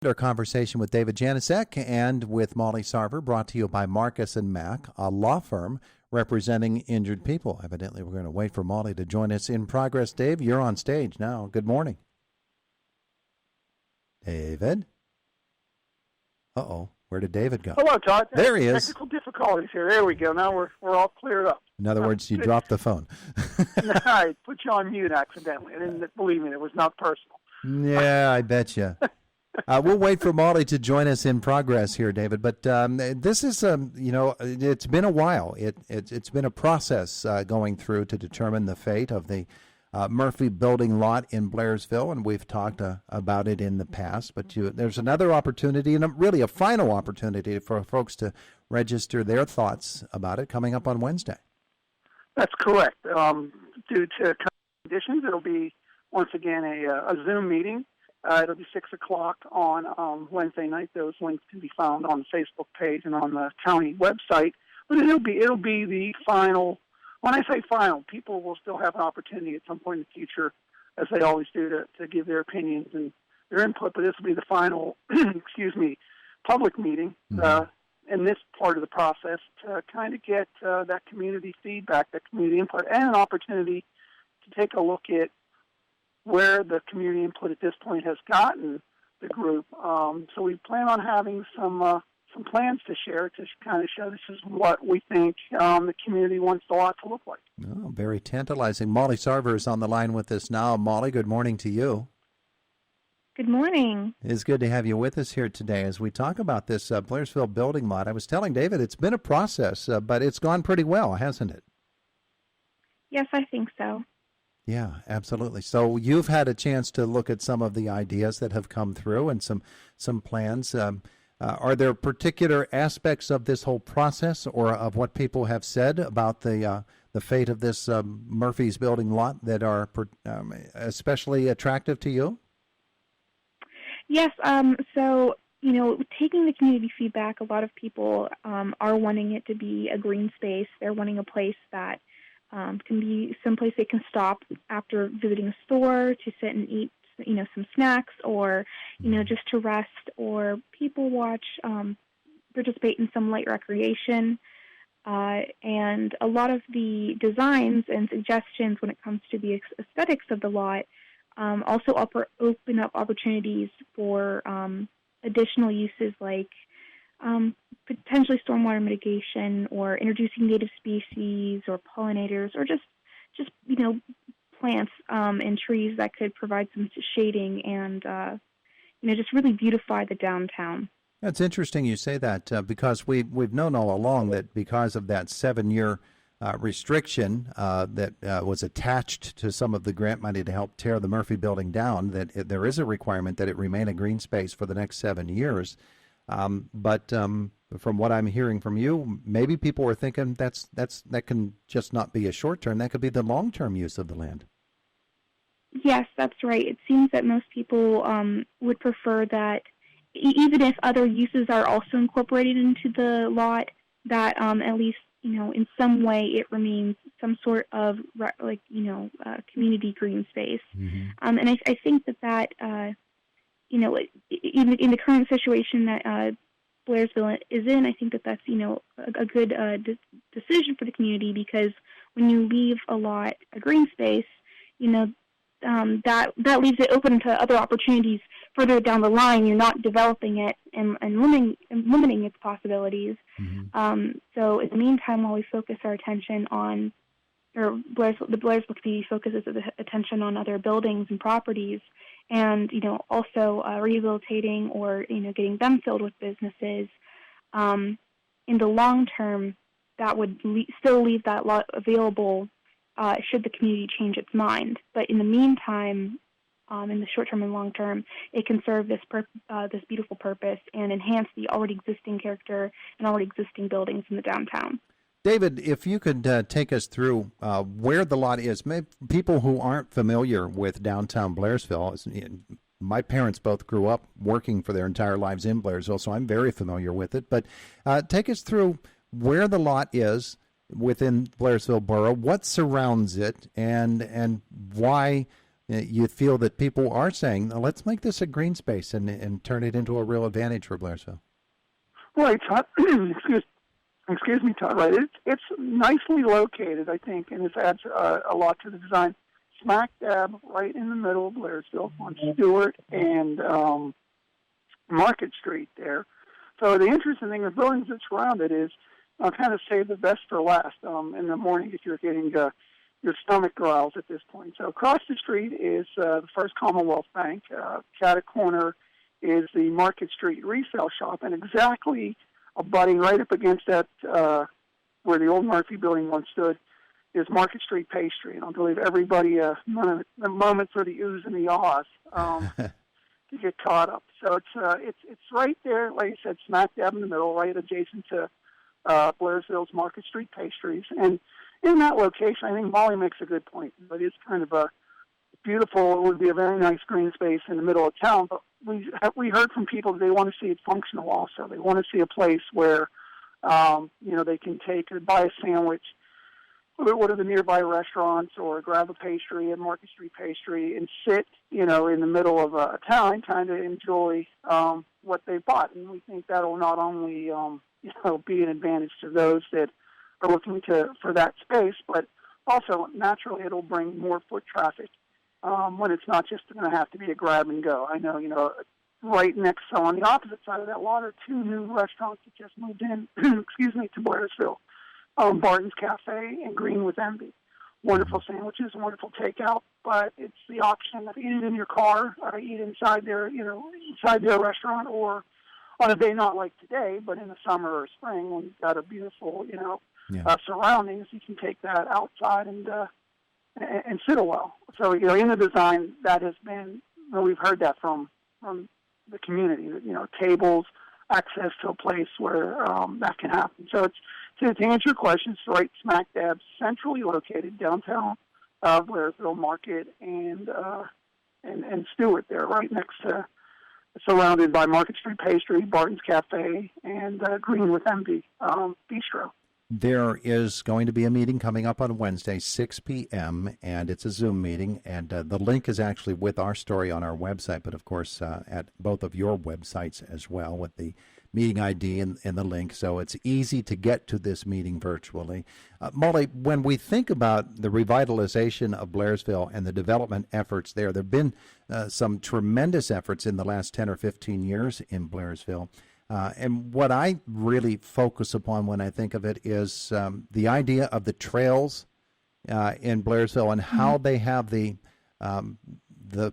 Our conversation with David Janusek and with Molly Sarver, brought to you by Marcus and Mack, a law firm representing injured people. Evidently, we're going to wait for Molly to join us in progress. Dave, you're on stage now. Good morning. David? Uh-oh. Where did David go? Hello, Todd. There he is. Technical difficulties here. There we go. Now we're all cleared up. In other words, you dropped the phone. I put you on mute accidentally. And believe me, it was not personal. Yeah, I bet you. We'll wait for Molly to join us in progress here, David. But this is, it's been a while. It's been a process going through to determine the fate of the Murphy Building lot in Blairsville, and we've talked about it in the past. But there's another opportunity, and really a final opportunity for folks to register their thoughts about it coming up on Wednesday. That's correct. Due to conditions, it'll be, once again, a Zoom meeting. It'll be 6 o'clock on Wednesday night. Those links can be found on the Facebook page and on the county website. But it'll be the final. When I say final, people will still have an opportunity at some point in the future, as they always do, to give their opinions and their input. But this will be the final, public meeting in this part of the process to kind of get that community feedback, that community input, and an opportunity to take a look at where the community input at this point has gotten the group. So we plan on having some plans to share to kind of show this is what we think the community wants the lot to look like. Oh, very tantalizing. Molly Sarver is on the line with us now. Molly, good morning to you. Good morning. It's good to have you with us here today as we talk about this Blairsville building lot. I was telling David it's been a process, but it's gone pretty well, hasn't it? Yes, I think so. Yeah, absolutely. So you've had a chance to look at some of the ideas that have come through and some plans. Are there particular aspects of this whole process or of what people have said about the fate of this Murphy's Building lot that are especially attractive to you? Yes. So, taking the community feedback, a lot of people are wanting it to be a green space. They're wanting a place that can be someplace they can stop after visiting a store to sit and eat, some snacks, or, just to rest, or people watch, participate in some light recreation. And a lot of the designs and suggestions when it comes to the aesthetics of the lot also open up opportunities for additional uses like potentially stormwater mitigation or introducing native species or pollinators or just plants and trees that could provide some shading and, just really beautify the downtown. It's interesting you say that because we've known all along that because of that 7-year restriction that was attached to some of the grant money to help tear the Murphy Building down, that there is a requirement that it remain a green space for the next 7 years. But from what I'm hearing from you, maybe people are thinking that can just not be a short term. That could be the long term use of the land. Yes, that's right. It seems that most people would prefer that, even if other uses are also incorporated into the lot, that at least in some way it remains some sort of community green space. Mm-hmm. And I think that in the current situation that Blairsville is in, I think that's a good decision for the community, because when you leave a lot a green space, that leaves it open to other opportunities further down the line. You're not developing it and limiting its possibilities. Mm-hmm. So in the meantime, while we focus our attention on, or the Blairsville community focuses attention on other buildings and properties, and also rehabilitating or getting them filled with businesses. In the long term, that would still leave that lot available should the community change its mind. But in the meantime, in the short term and long term, it can serve this beautiful purpose and enhance the already existing character and already existing buildings in the downtown. David, if you could take us through where the lot is. Maybe people who aren't familiar with downtown Blairsville, my parents both grew up working for their entire lives in Blairsville, so I'm very familiar with it. But take us through where the lot is within Blairsville Borough, what surrounds it, and why you feel that people are saying, let's make this a green space and turn it into a real advantage for Blairsville. Right, Todd. Excuse me, Todd. Right, it's nicely located, I think, and it adds a lot to the design. Smack dab right in the middle of Blairsville on Stewart and Market Street there. So the interesting thing, the buildings that surround it is kind of save the best for last in the morning if you're getting your stomach growls at this point. So across the street is the First Commonwealth Bank. Cat a corner is the Market Street resale shop, and exactly abutting right up against that where the old Murphy building once stood is Market Street Pastry. And I believe everybody, the moment for the oohs and the ahs to get caught up. So it's right there, like I said, smack dab in the middle, right adjacent to Blairsville's Market Street Pastries. And in that location, I think Molly makes a good point. But it's kind of a beautiful, it would be a very nice green space in the middle of town. But we heard from people that they want to see it functional also. They want to see a place where, they can take or buy a sandwich, one of the nearby restaurants, or grab a pastry at Market Street Pastry and sit, in the middle of a town trying to enjoy what they bought. And we think that'll not only, be an advantage to those that are looking for that space, but also naturally it'll bring more foot traffic when it's not just going to have to be a grab and go. I know, right next, so on the opposite side of that lot are two new restaurants that just moved in, to Blairsville. Barton's Cafe and Green with Envy. Wonderful sandwiches, wonderful takeout, but it's the option of eating in your car, or eat inside their restaurant, or on a day not like today, but in the summer or spring when you've got a beautiful, surroundings, you can take that outside and sit a while. So, in the design, that has been, we've heard that from the community, tables, access to a place where that can happen. So to answer your question, it's right smack dab, centrally located downtown Blairsville Market and Stewart there, right next to, surrounded by Market Street Pastry, Barton's Cafe, and Green with Envy Bistro. There is going to be a meeting coming up on Wednesday, 6 p.m., and it's a Zoom meeting, and the link is actually with our story on our website, but of course at both of your websites as well, with the meeting ID and the link, so it's easy to get to this meeting virtually. Molly, when we think about the revitalization of Blairsville and the development efforts there have been some tremendous efforts in the last 10 or 15 years in Blairsville. And what I really focus upon when I think of it is the idea of the trails in Blairsville and how they have the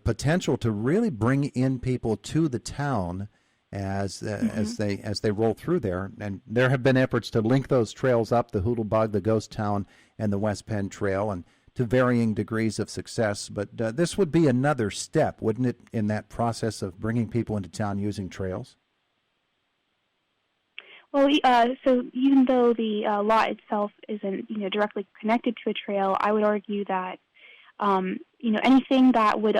potential to really bring in people to the town as they roll through there. And there have been efforts to link those trails up, the Hoodlebug, the Ghost Town, and the West Penn Trail, and to varying degrees of success. But this would be another step, wouldn't it, in that process of bringing people into town using trails? Well, so even though the lot itself isn't, directly connected to a trail, I would argue that, anything that would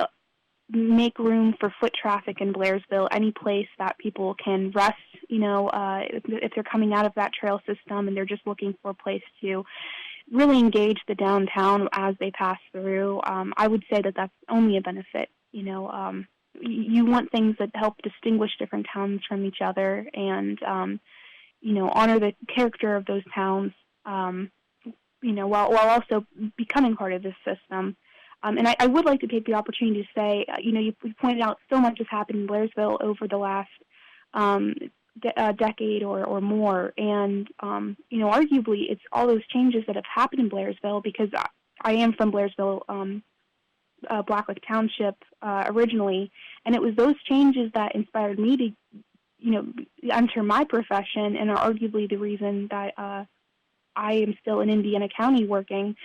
make room for foot traffic in Blairsville, any place that people can rest, if they're coming out of that trail system and they're just looking for a place to really engage the downtown as they pass through, I would say that that's only a benefit. You want things that help distinguish different towns from each other and, honor the character of those towns, while also becoming part of this system. And I would like to take the opportunity to say, you pointed out so much has happened in Blairsville over the last decade or more. And, arguably it's all those changes that have happened in Blairsville, because I am from Blairsville, Blacklick Township originally, and it was those changes that inspired me to enter my profession, and are arguably the reason that I am still in Indiana County working.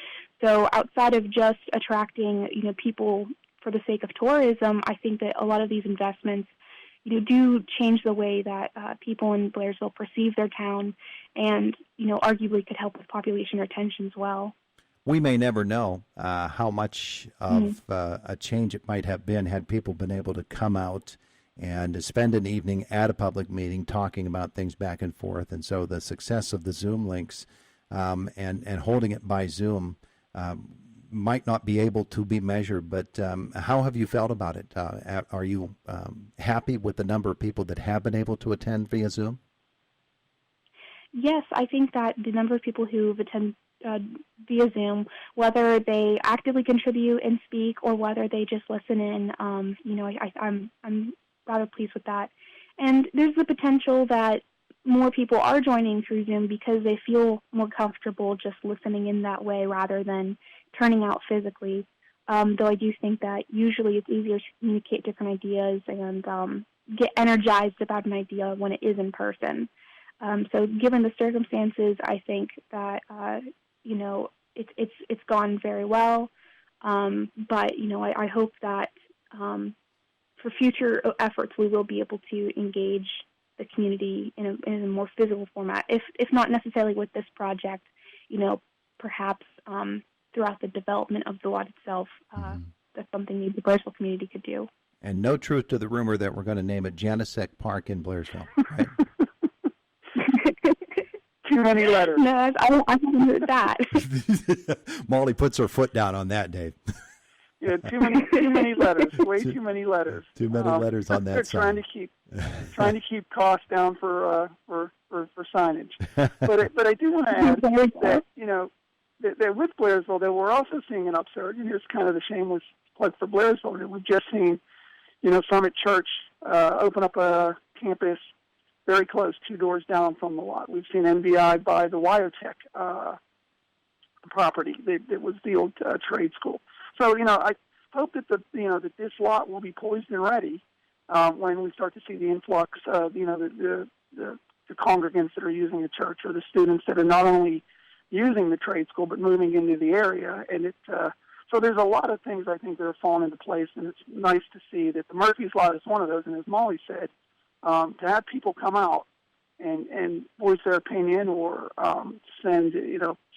So outside of just attracting, people for the sake of tourism, I think that a lot of these investments, do change the way that people in Blairsville perceive their town, and, arguably could help with population retention as well. We may never know how much of a change it might have been had people been able to come out and to spend an evening at a public meeting talking about things back and forth. And so the success of the Zoom links and holding it by Zoom might not be able to be measured, but how have you felt about it? Are you happy with the number of people that have been able to attend via Zoom? Yes, I think that the number of people who've attended via Zoom, whether they actively contribute and speak or whether they just listen in, I'm rather pleased with that. And there's the potential that more people are joining through Zoom because they feel more comfortable just listening in that way rather than turning out physically. Though I do think that usually it's easier to communicate different ideas and get energized about an idea when it is in person. So given the circumstances, I think that, it's gone very well. But, I hope that for future efforts, we will be able to engage the community in a more physical format, if not necessarily with this project, perhaps throughout the development of the lot itself. That's something the Blairsville community could do. And no truth to the rumor that we're going to name it Janusek Park in Blairsville, right? Too many letters. No, I haven't heard that. Molly puts her foot down on that, Dave. Yeah, too many letters. Way too many letters. Too many letters on that. They're trying to keep costs down for signage. But I do want to add that that with Blairsville, that we're also seeing an upsurge, and here's kind of the shameless plug for Blairsville. That we've just seen, Summit Church open up a campus very close, 2 doors down from the lot. We've seen NBI buy the Wyotech property. It was the old trade school. So, I hope that that this lot will be poised and ready when we start to see the influx of, the congregants that are using the church or the students that are not only using the trade school but moving into the area. And so there's a lot of things I think that are falling into place, and it's nice to see that the Murphy's lot is one of those. And as Molly said, to have people come out and voice their opinion or send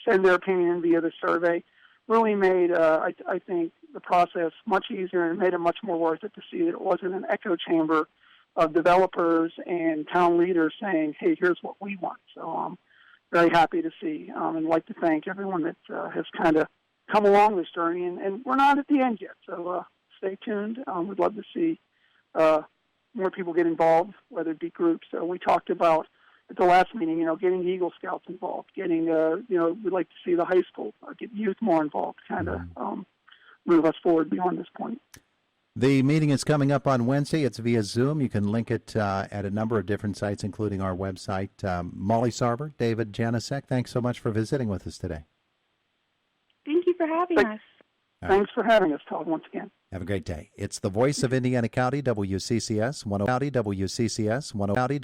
their opinion via the survey really made, I think, the process much easier and made it much more worth it to see that it wasn't an echo chamber of developers and town leaders saying, hey, here's what we want. So I'm very happy to see and like to thank everyone that has kind of come along this journey. And we're not at the end yet, so stay tuned. We'd love to see more people get involved, whether it be groups. We talked about at the last meeting, getting the Eagle Scouts involved, getting, we'd like to see the high school get youth more involved, kind of move us forward beyond this point. The meeting is coming up on Wednesday. It's via Zoom. You can link it at a number of different sites, including our website. Molly Sarver, David Janusek, thanks so much for visiting with us today. Thank you for having us. Thanks for having us, Todd, once again. Have a great day. It's the voice of Indiana County, WCCS 10.